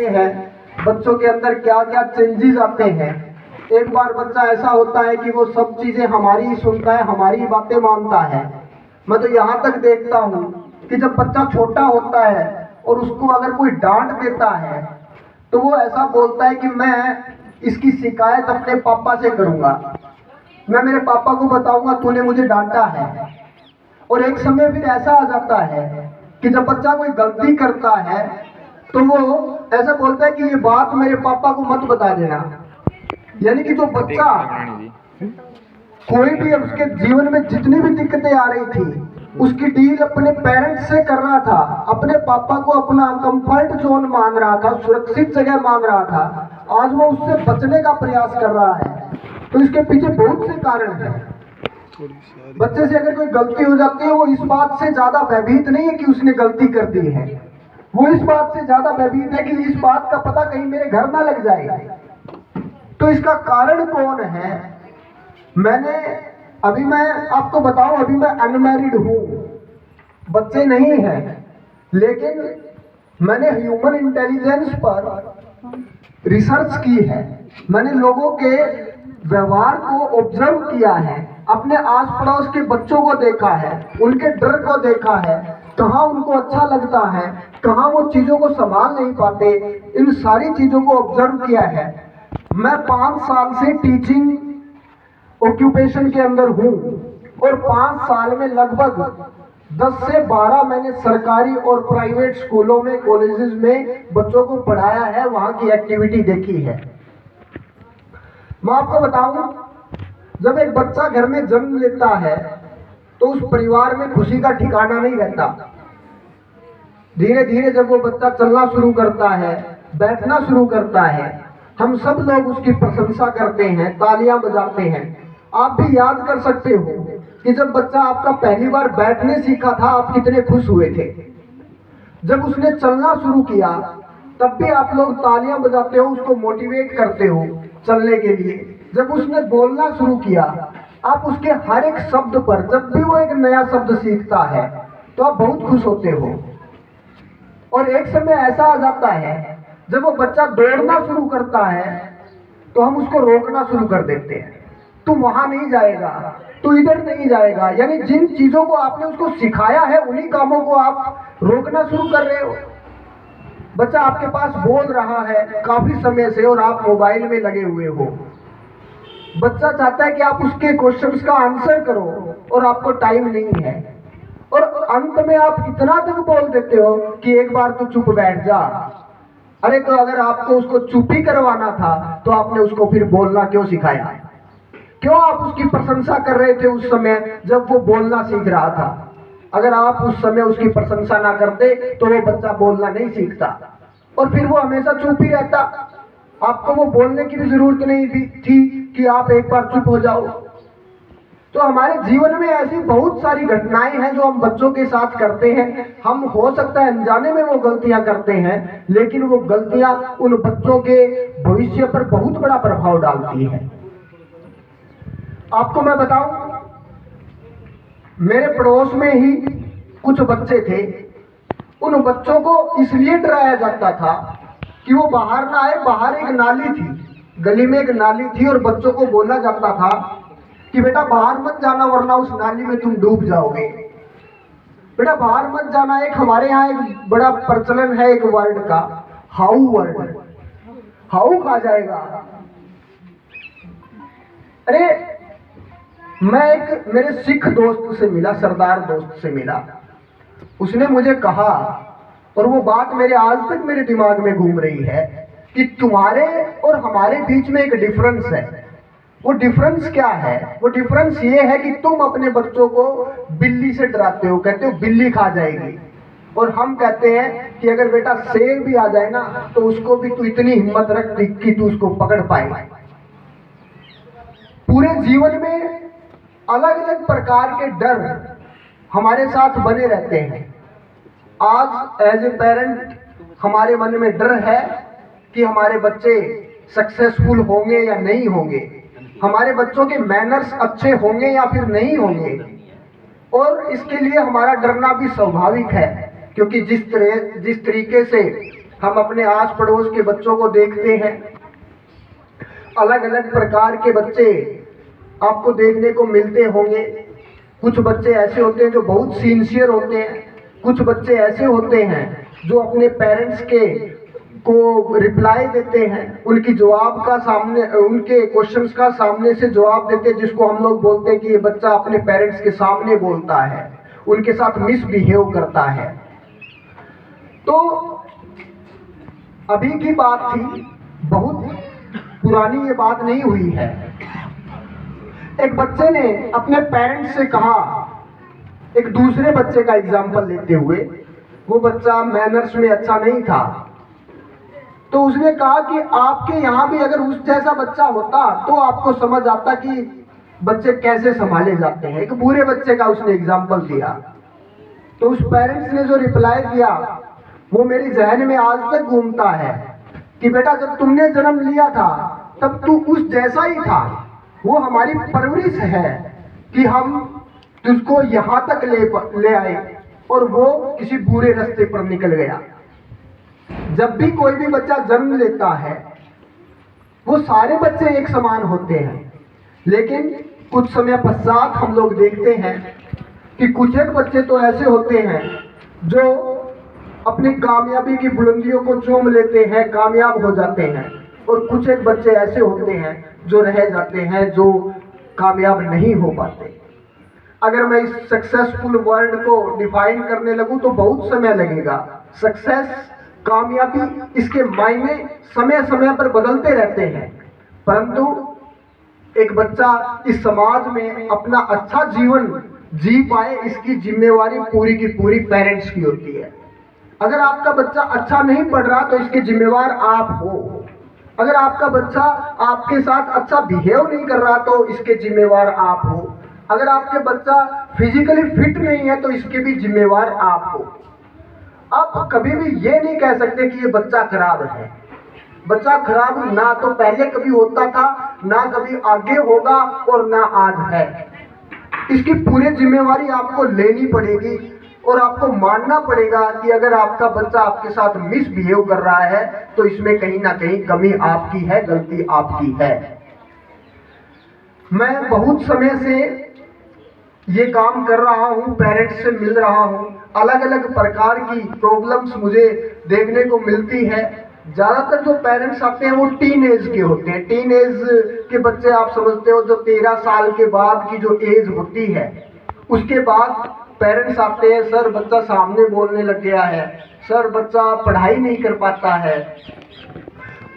हैं बच्चों के अंदर क्या क्या चेंजेस आते हैं। एक बार बच्चा ऐसा होता है कि वो सब चीजें हमारी ही सुनता है, हमारी बातें मानता है। मैं तो यहाँ तक देखता हूँ कि जब बच्चा छोटा होता है और उसको अगर कोई डांट देता है तो वो ऐसा बोलता है कि मैं इसकी शिकायत अपने पापा से करूंगा, मैं मेरे पापा को बताऊंगा तूने मुझे डांटा है। और एक समय फिर ऐसा आ जाता है कि जब बच्चा कोई गलती करता है तो वो ऐसा बोलता है कि ये बात मेरे पापा को मत बता देना। यानी कि जो बच्चा कोई भी उसके जीवन में जितनी भी दिक्कतें आ रही थी उसकी डील अपने पेरेंट्स से कर रहा था, अपने पापा को अपना कंफर्ट जोन मान रहा था, सुरक्षित जगह मान रहा था, आज वो उससे बचने का प्रयास कर रहा है। तो इसके पीछे बहुत से कारण हैं। बच्चे से अगर कोई गलती हो जाती है वो इस बात से ज्यादा भयभीत नहीं है कि उसने गलती कर दी है, वो इस बात से ज्यादा भयभीत है कि इस बात का पता कहीं मेरे घर ना लग जाए। तो इसका कारण कौन है? अभी मैं आपको बताऊं, अभी मैं अनमैरिड हूं, बच्चे नहीं हैं, लेकिन मैंने ह्यूमन इंटेलिजेंस पर रिसर्च की है। मैंने लोगों के व्यवहार को ऑब्जर्व किया है, अपने आस पड़ोस के बच्चों को देखा है, उनके डर को देखा है, कहाँ उनको अच्छा लगता है, कहाँ वो चीजों को संभाल नहीं पाते, इन सारी चीजों को ऑब्जर्व किया है। मैं 5 साल से टीचिंग ऑक्यूपेशन के अंदर हूँ और 5 साल में लगभग 10 से 12 मैंने सरकारी और प्राइवेट स्कूलों में, कॉलेजेस में बच्चों को पढ़ाया है, वहां की एक्टिविटी देखी है। मैं आपको बताऊं, जब एक बच्चा घर में जन्म लेता है तो उस परिवार में खुशी का ठिकाना नहीं रहता। धीरे धीरे जब वो बच्चा चलना शुरू करता है, बैठना शुरू करता है, हम सब लोग उसकी प्रशंसा करते हैं, तालियां बजाते हैं। आप भी याद कर सकते हो कि जब बच्चा आपका पहली बार बैठने सीखा था आप कितने खुश हुए थे। जब उसने चलना शुरू किया तब भी आप लोग तालियां बजाते हो, उसको मोटिवेट करते हो चलने के लिए। जब उसने बोलना शुरू किया आप उसके हर एक शब्द पर, जब भी वो एक नया शब्द सीखता है तो आप बहुत खुश होते हो। और एक समय ऐसा आ जाता है जब वो बच्चा दौड़ना शुरू करता है तो हम उसको रोकना शुरू कर देते हैं, तू वहां नहीं जाएगा, तू इधर नहीं जाएगा। यानी जिन चीजों को आपने उसको सिखाया है उन्हीं कामों को आप रोकना शुरू कर रहे हो। बच्चा आपके पास बोल रहा है काफी समय से और आप मोबाइल में लगे हुए हो। बच्चा चाहता है कि आप उसके क्वेश्चंस का आंसर करो और आपको टाइम नहीं है, और अंत में आप इतना तक बोल देते हो कि एक बार तो चुप बैठ जा। अरे तो अगर आपको उसको चुप ही करवाना था तो आपने उसको फिर बोलना क्यों सिखाया? क्यों आप उसकी प्रशंसा कर रहे थे उस समय जब वो बोलना सीख रहा था? अगर आप उस समय उसकी प्रशंसा ना करते तो वो बच्चा बोलना नहीं सीखता और फिर वो हमेशा चुप ही रहता। आपको वो बोलने की भी जरूरत नहीं थी कि आप एक बार चुप हो जाओ। तो हमारे जीवन में ऐसी बहुत सारी घटनाएं हैं जो हम बच्चों के साथ करते हैं। हम हो सकता है अनजाने में वो गलतियां करते हैं, लेकिन वो गलतियां उन बच्चों के भविष्य पर बहुत बड़ा प्रभाव डालती है। आपको मैं बताऊं, मेरे पड़ोस में ही कुछ बच्चे थे। उन बच्चों को इसलिए डराया जाता था कि वो बाहर ना आए। बाहर एक नाली थी, गली में एक नाली थी, और बच्चों को बोला जाता था कि बेटा बाहर मत जाना वरना उस नाली में तुम डूब जाओगे। बेटा बाहर मत जाना। एक हमारे यहाँ एक बड़ा प्रचलन है एक वर्ड का, हाउ वर्ड, हाउ खा जाएगा। अरे मैं एक मेरे सिख दोस्त से मिला, सरदार दोस्त से मिला, उसने मुझे कहा, और वो बात मेरे आज तक मेरे दिमाग में घूम रही है, कि तुम्हारे और हमारे बीच में एक डिफरेंस है। वो डिफरेंस क्या है? वो डिफरेंस ये है कि तुम अपने बच्चों को बिल्ली से डराते हो, कहते हो बिल्ली खा जाएगी, और हम कहते हैं कि अगर बेटा शेर भी आ जाए ना तो उसको भी तू इतनी हिम्मत रख कि तू उसको पकड़ पाए। पूरे जीवन में अलग अलग प्रकार के डर हमारे साथ बने रहते हैं। आज एज ए पेरेंट हमारे मन में डर है कि हमारे बच्चे सक्सेसफुल होंगे या नहीं होंगे, हमारे बच्चों के मैनर्स अच्छे होंगे या फिर नहीं होंगे। और इसके लिए हमारा डरना भी स्वाभाविक है, क्योंकि जिस तरीके से हम अपने आस पड़ोस के बच्चों को देखते हैं, अलग अलग प्रकार के बच्चे आपको देखने को मिलते होंगे। कुछ बच्चे ऐसे होते हैं जो बहुत सिंसियर होते हैं, कुछ बच्चे ऐसे होते हैं जो अपने पेरेंट्स के को रिप्लाई देते हैं, उनकी जवाब का सामने, उनके क्वेश्चंस का सामने से जवाब देते हैं, जिसको हम लोग बोलते हैं कि ये बच्चा अपने पेरेंट्स के सामने बोलता है, उनके साथ मिसबिहेव करता है। तो अभी की बात थी, बहुत पुरानी ये बात नहीं हुई है। एक बच्चे ने अपने पेरेंट्स से कहा, एक दूसरे बच्चे का एग्जाम्पल लेते हुए, वो बच्चा मैनर्स में अच्छा नहीं था, तो उसने कहा कि आपके यहाँ भी अगर उस जैसा बच्चा होता तो आपको समझ आता कि बच्चे कैसे संभाले जाते हैं। एक बुरे बच्चे का उसने एग्जाम्पल दिया। तो उस पेरेंट्स ने जो रिप्लाई दिया वो मेरी जहन में आज तक घूमता है कि बेटा, जब तुमने जन्म लिया था तब तू उस जैसा ही था। वो हमारी परवरिश है कि हम तुझको यहाँ तक ले आए और वो किसी बुरे रास्ते पर निकल गया। जब भी कोई भी बच्चा जन्म लेता है, वो सारे बच्चे एक समान होते हैं, लेकिन कुछ समय पश्चात हम लोग देखते हैं कि कुछ एक बच्चे तो ऐसे होते हैं जो अपनी कामयाबी की बुलंदियों को चूम लेते हैं, कामयाब हो जाते हैं, और कुछ एक बच्चे ऐसे होते हैं जो रह जाते हैं, जो कामयाब नहीं हो पाते। अगर मैं इस सक्सेसफुल वर्ड को डिफाइन करने लगूं तो बहुत समय लगेगा। सक्सेस, कामयाबी, इसके मायने समय समय पर बदलते रहते हैं, परंतु एक बच्चा इस समाज में अपना अच्छा जीवन जी पाए, इसकी जिम्मेवारी पूरी की पूरी पेरेंट्स की होती है। अगर आपका बच्चा अच्छा नहीं पढ़ रहा तो इसके जिम्मेवार आप हो। अगर आपका बच्चा आपके साथ अच्छा बिहेव नहीं कर रहा तो इसके जिम्मेवार आप हो। अगर आपके बच्चा फिजिकली फिट नहीं है तो इसके भी जिम्मेवार आप हो। आप कभी भी ये नहीं कह सकते कि ये बच्चा खराब है। बच्चा खराब ना तो पहले कभी होता था, ना कभी आगे होगा, और ना आज है। इसकी पूरी जिम्मेवारी आपको लेनी पड़ेगी और आपको मानना पड़ेगा कि अगर आपका बच्चा आपके साथ मिसबिहेव कर रहा है तो इसमें कहीं ना कहीं कमी आपकी है, गलती आपकी है। मैं बहुत समय से ये काम कर रहा हूँ, पेरेंट्स से मिल रहा हूँ, अलग अलग प्रकार की प्रॉब्लम्स मुझे देखने को मिलती है। ज्यादातर जो पेरेंट्स आते हैं वो टीन एज के होते हैं। टीन एज के बच्चे आप समझते हो, जो 13 साल के बाद की जो एज होती है, उसके बाद पेरेंट्स आते हैं, सर बच्चा सामने बोलने लग गया है, सर बच्चा पढ़ाई नहीं कर पाता है।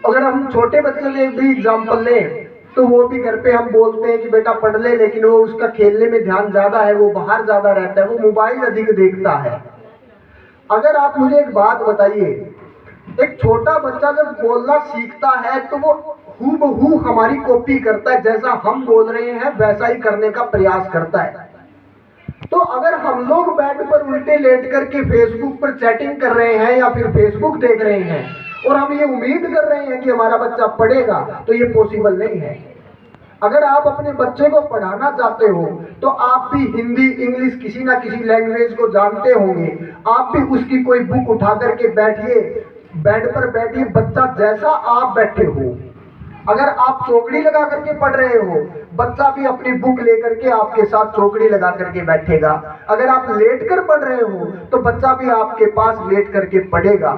अगर हम छोटे बच्चे के भी एग्जाम्पल लें तो वो भी घर पे हम बोलते हैं कि बेटा पढ़ ले, लेकिन वो उसका खेलने में ध्यान ज्यादा है, वो बाहर ज्यादा रहता है, वो मोबाइल अधिक देखता है। अगर आप मुझे एक बात बताइए, एक छोटा बच्चा जब बोलना सीखता है तो वो हूबहू हमारी कॉपी करता है, जैसा हम बोल रहे हैं वैसा ही करने का प्रयास करता है। तो अगर हम लोग बेड पर उल्टे लेट करके फेसबुक पर चैटिंग कर रहे हैं या फिर फेसबुक देख रहे हैं और हम ये उम्मीद कर रहे हैं कि हमारा बच्चा पढ़ेगा, तो ये पॉसिबल नहीं है। अगर आप अपने बच्चे को पढ़ाना चाहते हो तो आप भी हिंदी, इंग्लिश, किसी ना किसी लैंग्वेज को जानते होंगे। आप भी उसकी कोई बुक उठा करके बैठिए, बेड पर बैठिए, बच्चा जैसा आप बैठे हो। अगर आप चौकड़ी लगा करके पढ़ रहे हो, बच्चा भी अपनी बुक लेकर के आपके साथ चौकड़ी लगा करके बैठेगा। अगर आप लेट कर पढ़ रहे हो तो बच्चा भी आपके पास लेट करके पढ़ेगा।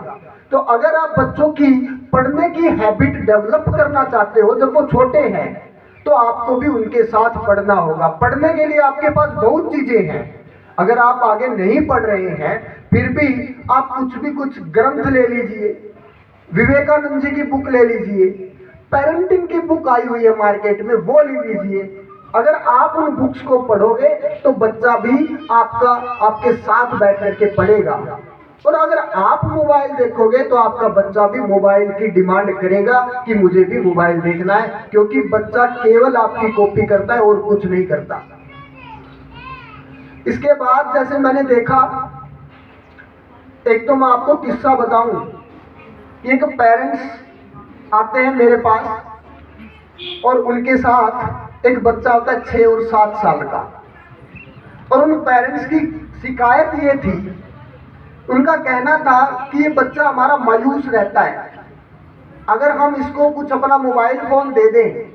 तो अगर आप बच्चों की पढ़ने की हैबिट डेवलप करना चाहते हो जब वो छोटे हैं, तो आपको भी उनके साथ पढ़ना होगा। पढ़ने के लिए आपके पास बहुत चीजें हैं। अगर आप आगे नहीं पढ़ रहे हैं फिर भी आप कुछ ग्रंथ ले लीजिए, विवेकानंद जी की बुक ले लीजिए, पेरेंटिंग की बुक आई हुई है मार्केट में, वो ले लीजिए। अगर आप उन बुक्स को पढ़ोगे तो बच्चा भी आपके साथ बैठ करके पढ़ेगा। और अगर आप मोबाइल देखोगे तो आपका बच्चा भी मोबाइल की डिमांड करेगा कि मुझे भी मोबाइल देखना है, क्योंकि बच्चा केवल आपकी कॉपी करता है और कुछ नहीं करता। इसके बाद जैसे मैंने देखा, एक तो मैं आपको किस्सा बताऊं। एक पेरेंट्स आते हैं मेरे पास और उनके साथ एक बच्चा होता है 6 और 7 साल का, और उन पेरेंट्स की शिकायत ये थी उनका कहना था कि ये बच्चा हमारा मायूस रहता है, अगर हम इसको कुछ अपना मोबाइल फोन दे दें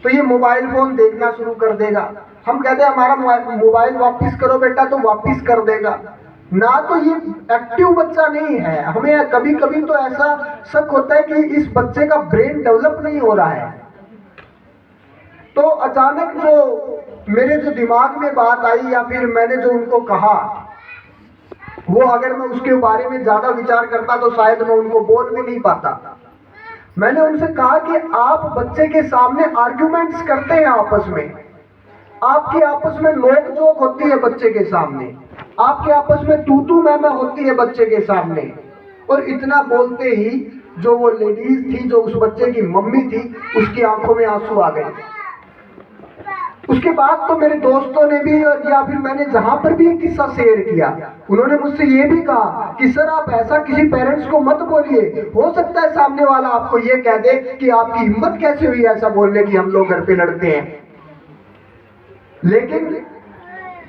तो ये मोबाइल फोन देखना शुरू कर देगा। हम कहते हैं हमारा मोबाइल वापस करो बेटा, तो वापस कर देगा ना। तो ये एक्टिव बच्चा नहीं है। हमें कभी कभी तो ऐसा शक होता है कि इस बच्चे का ब्रेन डेवलप नहीं हो रहा है। तो अचानक जो मेरे जो दिमाग में बात आई या फिर मैंने जो उनको कहा, वो अगर मैं उसके बारे में ज्यादा विचार करता तो शायद मैं उनको बोल भी नहीं पाता। मैंने उनसे कहा कि आप बच्चे के सामने आर्ग्यूमेंट्स करते हैं आपस में, आपकी आपस में नोक झोंक होती है बच्चे के सामने, आपके आपस में तू तू मैं होती है बच्चे के सामने। और इतना बोलते ही जो वो लेडीज थी, जो उस बच्चे की मम्मी थी, उसकी आंखों में आंसू आ गए। उसके बाद तो मेरे दोस्तों ने भी, और या फिर मैंने जहां पर भी किस्सा शेयर किया, उन्होंने मुझसे ये भी कहा कि सर आप ऐसा किसी पेरेंट्स को मत बोलिए, हो सकता है सामने वाला आपको ये कह दे कि आपकी हिम्मत कैसे हुई ऐसा बोलने की, हम लोग घर पे लड़ते हैं। लेकिन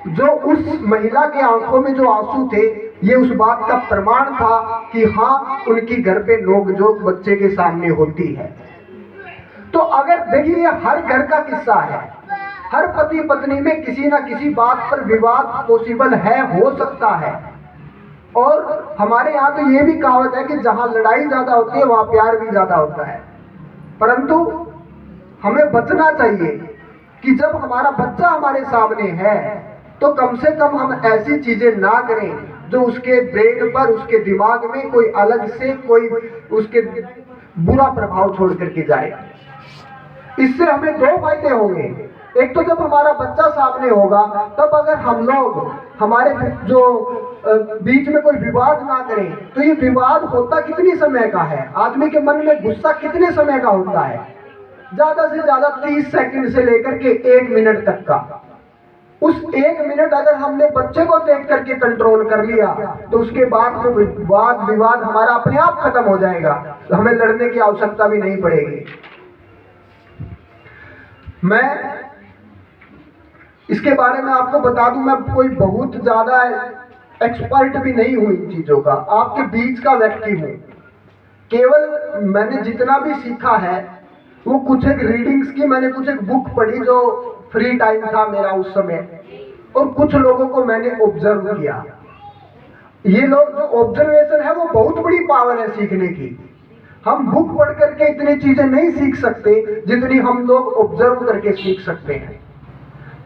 जो उस महिला के आंखों में जो आंसू थे, ये उस बात का प्रमाण था कि हाँ, उनकी घर पे नोकझोंक बच्चे के सामने होती है। तो अगर देखिए, ये हर घर का किस्सा है, हर पति पत्नी में किसी ना किसी बात पर विवाद पॉसिबल है, हो सकता है। और हमारे यहाँ तो ये भी कहावत है कि जहां लड़ाई ज्यादा होती है वहां प्यार भी ज्यादा होता है। परंतु हमें बचना चाहिए कि जब हमारा बच्चा हमारे सामने है तो कम से कम हम ऐसी चीजें ना करें जो उसके ब्रेन पर, उसके दिमाग में कोई अलग से कोई उसके बुरा प्रभाव छोड़ करके जाए। इससे हमें दो फायदे होंगे। एक तो जब हमारा बच्चा सामने होगा, तब अगर हम लोग हमारे जो बीच में कोई विवाद ना करें, तो ये विवाद होता कितनी समय का है, आदमी के मन में गुस्सा कितने समय का होता है, ज्यादा से ज्यादा 30 सेकंड से लेकर के 1 मिनट तक का। उस 1 मिनट अगर हमने बच्चे को देख करके कंट्रोल कर लिया, तो उसके बाद तो वाद विवाद हमारा अपने आप खत्म हो जाएगा, तो हमें लड़ने की आवश्यकता भी नहीं पड़ेगी। मैं इसके बारे में आपको बता दूं, मैं कोई बहुत ज्यादा एक्सपर्ट भी नहीं हूं इन चीजों का, आपके बीच का व्यक्ति हूं। केवल मैंने जितना भी सीखा है वो कुछ एक रीडिंग्स की, मैंने कुछ एक बुक पढ़ी जो फ्री टाइम था मेरा उस समय, और कुछ लोगों को मैंने ऑब्जर्व किया। ये लोग जो ऑब्जर्वेशन है वो बहुत बड़ी पावर है सीखने की। हम बुक पढ़ करके इतनी चीजें नहीं सीख सकते जितनी हम लोग ऑब्जर्व करके सीख सकते हैं।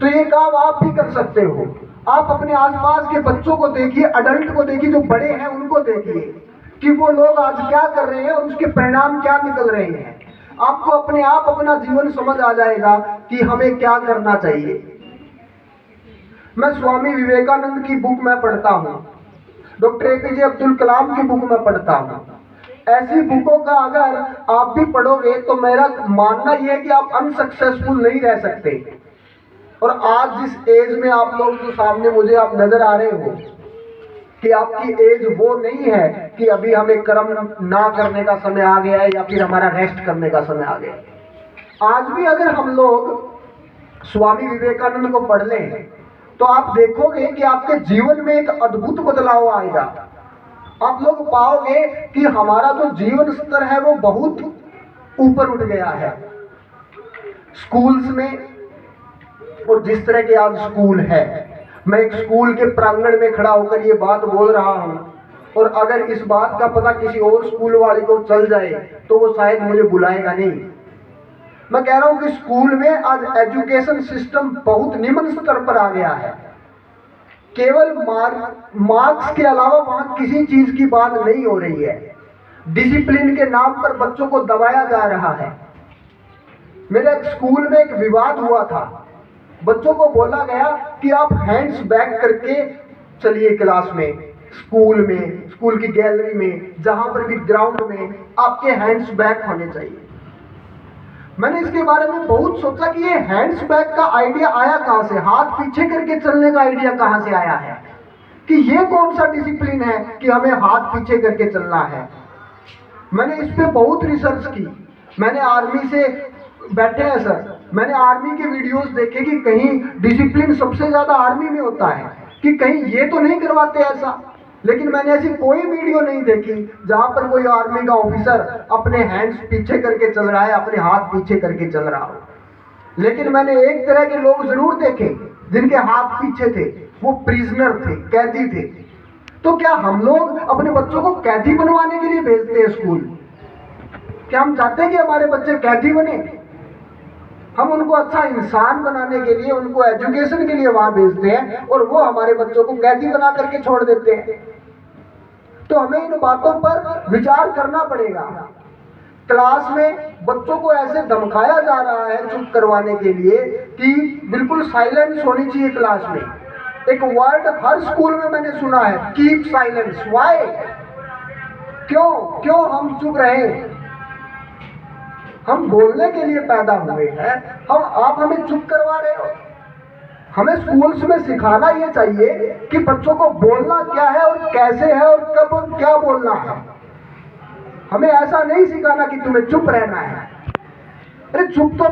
तो ये काम आप भी कर सकते हो। आप अपने आसपास के बच्चों को देखिए, अडल्ट को देखिए, जो बड़े हैं उनको देखिए कि वो लोग आज क्या कर रहे हैं और उसके परिणाम क्या निकल रहे हैं। आपको अपने आप अपना जीवन समझ आ जाएगा कि हमें क्या करना चाहिए। मैं स्वामी विवेकानंद की बुक में पढ़ता हूँ, डॉक्टर APJ अब्दुल कलाम की बुक में पढ़ता हूँ। ऐसी बुकों का अगर आप भी पढ़ोगे तो मेरा मानना यह है कि आप अनसक्सेसफुल नहीं रह सकते। और आज जिस एज में आप लोग जो सामने मुझे आप नजर आ रहे हो, कि आपकी एज वो नहीं है कि अभी हमें कर्म ना करने का समय आ गया है या फिर हमारा रेस्ट करने का समय आ गया है। आज भी अगर हम लोग स्वामी विवेकानंद को पढ़ लें तो आप देखोगे कि आपके जीवन में एक अद्भुत बदलाव आएगा। आप लोग पाओगे कि हमारा जो जीवन स्तर है वो बहुत ऊपर उठ गया है। स्कूल्स में, और जिस तरह के आज स्कूल है, मैं एक स्कूल के प्रांगण में खड़ा होकर ये बात बोल रहा हूं, और अगर इस बात का पता किसी और स्कूल वाले को चल जाए तो वो शायद मुझे बुलाएगा नहीं। मैं कह रहा हूं कि स्कूल में आज एजुकेशन सिस्टम बहुत निम्न स्तर पर आ गया है। केवल मार्क्स के अलावा वहां किसी चीज की बात नहीं हो रही है। डिसिप्लिन के नाम पर बच्चों को दबाया जा रहा है। मेरे स्कूल में एक विवाद हुआ था, बच्चों को बोला गया कि आप हैंड्स बैक करके चलिए क्लास में, स्कूल की गैलरी में, जहां पर भी ग्राउंड में आपके हैंड्स बैक होने चाहिए। मैंने इसके बारे में बहुत सोचा कि ये हैंड्स बैक का आइडिया आया कहां से, हाथ पीछे करके चलने का आइडिया कहां से आया है, कि ये कौन सा डिसिप्लिन है कि हमें हाथ पीछे करके चलना है। मैंने इस पे बहुत रिसर्च की। मैंने आर्मी से, बैठे हैं सर, मैंने आर्मी के वीडियोस देखे कि कहीं डिसिप्लिन सबसे ज्यादा आर्मी में होता है, कि कहीं ये तो नहीं करवाते ऐसा। लेकिन मैंने ऐसी कोई वीडियो नहीं देखी जहां पर कोई आर्मी का ऑफिसर अपने हैंड्स पीछे करके चल रहा है, अपने हाथ पीछे करके चल रहा हो। लेकिन मैंने एक तरह के लोग जरूर देखे जिनके हाथ पीछे थे, वो प्रिजनर थे, कैदी थे। तो क्या हम लोग अपने बच्चों को कैदी बनवाने के लिए भेजते हैं स्कूल? क्या हम चाहते हैं कि हमारे बच्चे कैदी बने? हम उनको अच्छा इंसान बनाने के लिए, उनको एजुकेशन के लिए वहां भेजते हैं और वो हमारे बच्चों को कैदी बना करके छोड़ देते हैं। तो हमें इन बातों पर विचार करना पड़ेगा। क्लास में बच्चों को ऐसे धमकाया जा रहा है चुप करवाने के लिए कि बिल्कुल साइलेंस होनी चाहिए क्लास में। एक वर्ड हर स्कूल में मैंने सुना है, कीप साइलेंस। व्हाई? क्यों हम चुप रहे? हम बोलने के लिए पैदा हुए हैं, आप हमें चुप करवा रहे हो। हमें स्कूल्स में सिखाना ये चाहिए कि बच्चों को बोलना क्या है और कैसे है और कब और क्या बोलना है। हमें ऐसा नहीं सिखाना कि तुम्हें चुप रहना है। अरे चुप तो